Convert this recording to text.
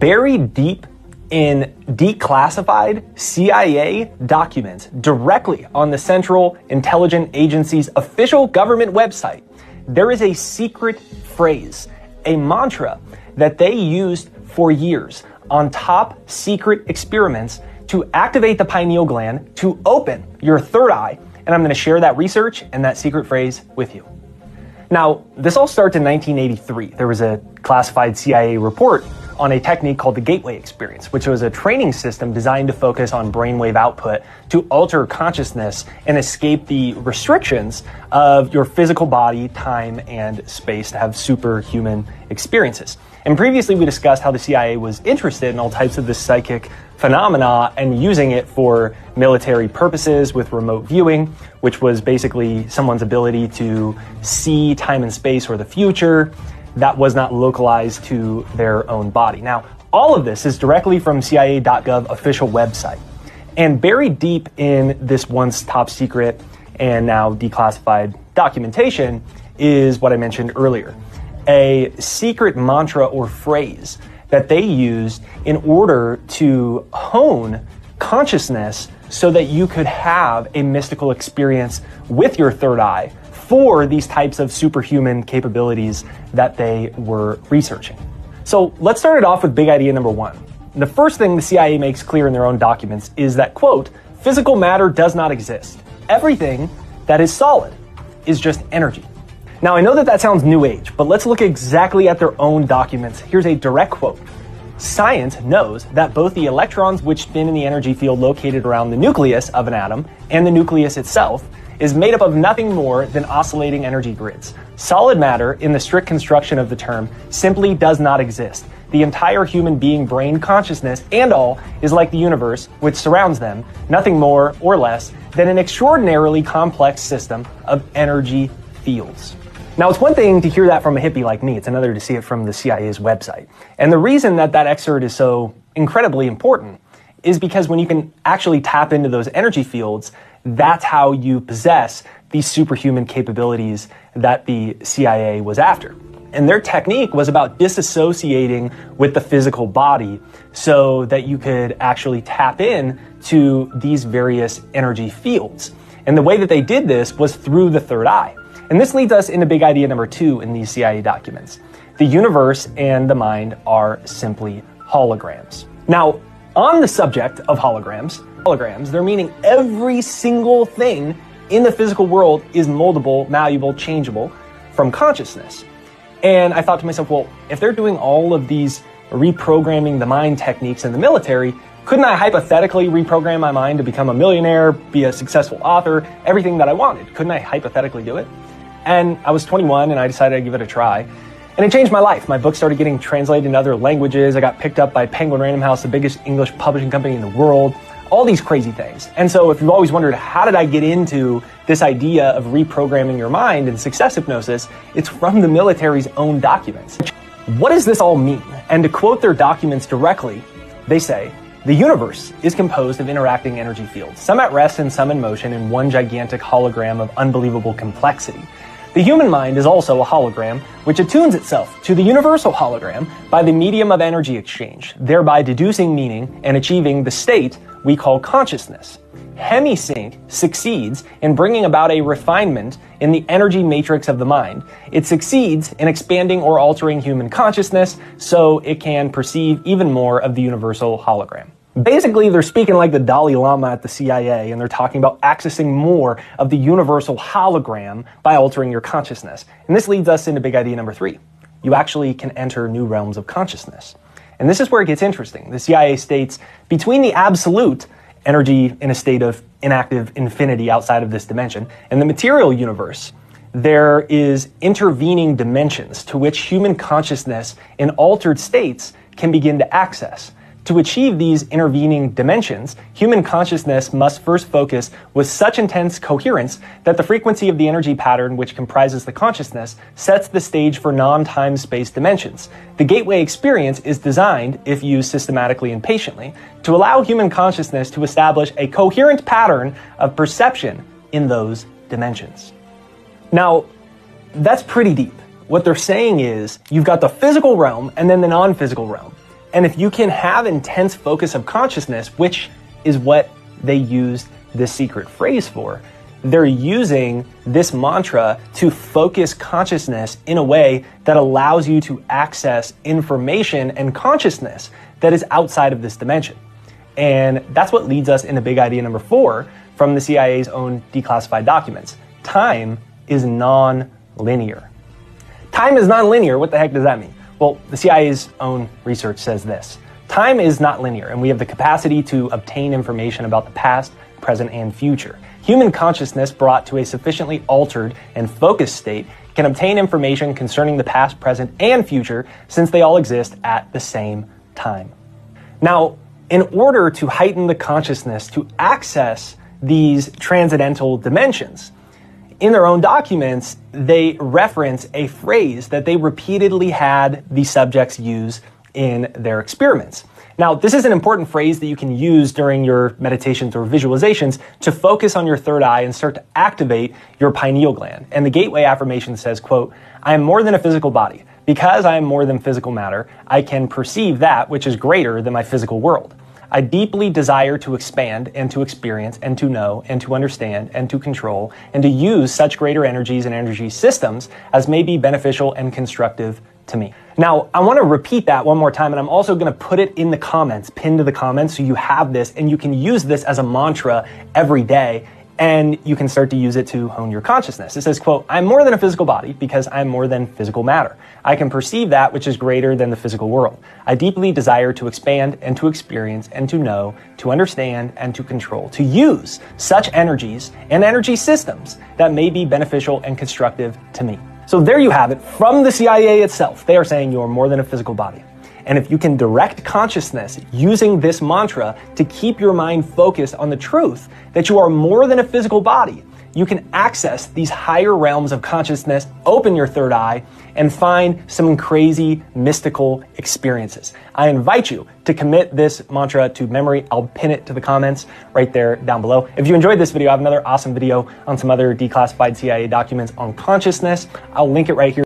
Buried deep in declassified CIA documents directly on the Central Intelligence Agency's official government website, there is a secret phrase, a mantra that they used for years on top secret experiments to activate the pineal gland to open your third eye. And I'm going to share that research and that secret phrase with you. Now, this all starts in 1983. There was a classified CIA report on a technique called the gateway experience, which was a training system designed to focus on brainwave output to alter consciousness and escape the restrictions of your physical body, time, and space to have superhuman experiences. And previously we discussed how the CIA was interested in all types of this psychic phenomena and using it for military purposes with remote viewing, which was basically someone's ability to see time and space or the future that was not localized to their own body. Now, all of this is directly from CIA.gov official website. And buried deep in this once top secret and now declassified documentation is what I mentioned earlier, a secret mantra or phrase that they used in order to hone consciousness so that you could have a mystical experience with your third eye for these types of superhuman capabilities that they were researching. So let's start it off with big idea number one. The first thing the CIA makes clear in their own documents is that, quote, physical matter does not exist. Everything that is solid is just energy. Now, I know that sounds new age, but let's look exactly at their own documents. Here's a direct quote. Science knows that both the electrons which spin in the energy field located around the nucleus of an atom and the nucleus itself is made up of nothing more than oscillating energy grids. Solid matter, in the strict construction of the term, simply does not exist. The entire human being brain consciousness and all is like the universe, which surrounds them, nothing more or less than an extraordinarily complex system of energy fields. Now, it's one thing to hear that from a hippie like me. It's another to see it from the CIA's website. And the reason that excerpt is so incredibly important is because when you can actually tap into those energy fields, that's how you possess these superhuman capabilities that the CIA was after. And their technique was about disassociating with the physical body so that you could actually tap in to these various energy fields. And the way that they did this was through the third eye. And this leads us into big idea number two in these CIA documents. The universe and the mind are simply holograms. Now, on the subject of holograms, they're meaning every single thing in the physical world is moldable, malleable, changeable from consciousness. And I thought to myself, well, if they're doing all of these reprogramming the mind techniques in the military, couldn't I hypothetically reprogram my mind to become a millionaire, be a successful author, everything that I wanted? Couldn't I hypothetically do it? And I was 21 and I decided I'd give it a try. And it changed my life. My book started getting translated into other languages. I got picked up by Penguin Random House, the biggest English publishing company in the world. All these crazy things. And so if you've always wondered, how did I get into this idea of reprogramming your mind and success hypnosis, it's from the military's own documents. What does this all mean? And to quote their documents directly, they say, the universe is composed of interacting energy fields, some at rest and some in motion in one gigantic hologram of unbelievable complexity. The human mind is also a hologram, which attunes itself to the universal hologram by the medium of energy exchange, thereby deducing meaning and achieving the state we call consciousness. Hemisync succeeds in bringing about a refinement in the energy matrix of the mind. It succeeds in expanding or altering human consciousness so it can perceive even more of the universal hologram. Basically, they're speaking like the Dalai Lama at the CIA, and they're talking about accessing more of the universal hologram by altering your consciousness. And this leads us into big idea number three. You actually can enter new realms of consciousness. And this is where it gets interesting. The CIA states, between the absolute energy in a state of inactive infinity outside of this dimension and the material universe, there is intervening dimensions to which human consciousness in altered states can begin to access. To achieve these intervening dimensions, human consciousness must first focus with such intense coherence that the frequency of the energy pattern which comprises the consciousness sets the stage for non-time space dimensions. The gateway experience is designed, if used systematically and patiently, to allow human consciousness to establish a coherent pattern of perception in those dimensions. Now, that's pretty deep. What they're saying is you've got the physical realm and then the non-physical realm. And if you can have intense focus of consciousness, which is what they used this secret phrase for, they're using this mantra to focus consciousness in a way that allows you to access information and consciousness that is outside of this dimension. And that's what leads us into big idea number 4 from the CIA's own declassified documents. Time is non-linear. Time is non-linear. What the heck does that mean? Well, the CIA's own research says this. Time is not linear, and we have the capacity to obtain information about the past, present, and future. Human consciousness brought to a sufficiently altered and focused state can obtain information concerning the past, present, and future since they all exist at the same time. Now, in order to heighten the consciousness to access these transcendental dimensions, in their own documents, they reference a phrase that they repeatedly had the subjects use in their experiments. Now, this is an important phrase that you can use during your meditations or visualizations to focus on your third eye and start to activate your pineal gland. And the gateway affirmation says, quote, I am more than a physical body. Because I am more than physical matter, I can perceive that which is greater than my physical world. I deeply desire to expand and to experience and to know and to understand and to control and to use such greater energies and energy systems as may be beneficial and constructive to me. Now, I want to repeat that one more time, and I'm also going to put it in the comments, pinned to the comments, so you have this and you can use this as a mantra every day, and you can start to use it to hone your consciousness. It says, quote, I'm more than a physical body because I'm more than physical matter. I can perceive that which is greater than the physical world. I deeply desire to expand and to experience and to know, to understand and to control, to use such energies and energy systems that may be beneficial and constructive to me. So there you have it from the CIA itself. They are saying you are more than a physical body. And if you can direct consciousness using this mantra to keep your mind focused on the truth that you are more than a physical body, you can access these higher realms of consciousness, open your third eye, and find some crazy mystical experiences. I invite you to commit this mantra to memory. I'll pin it to the comments right there down below. If you enjoyed this video, I have another awesome video on some other declassified CIA documents on consciousness. I'll link it right here.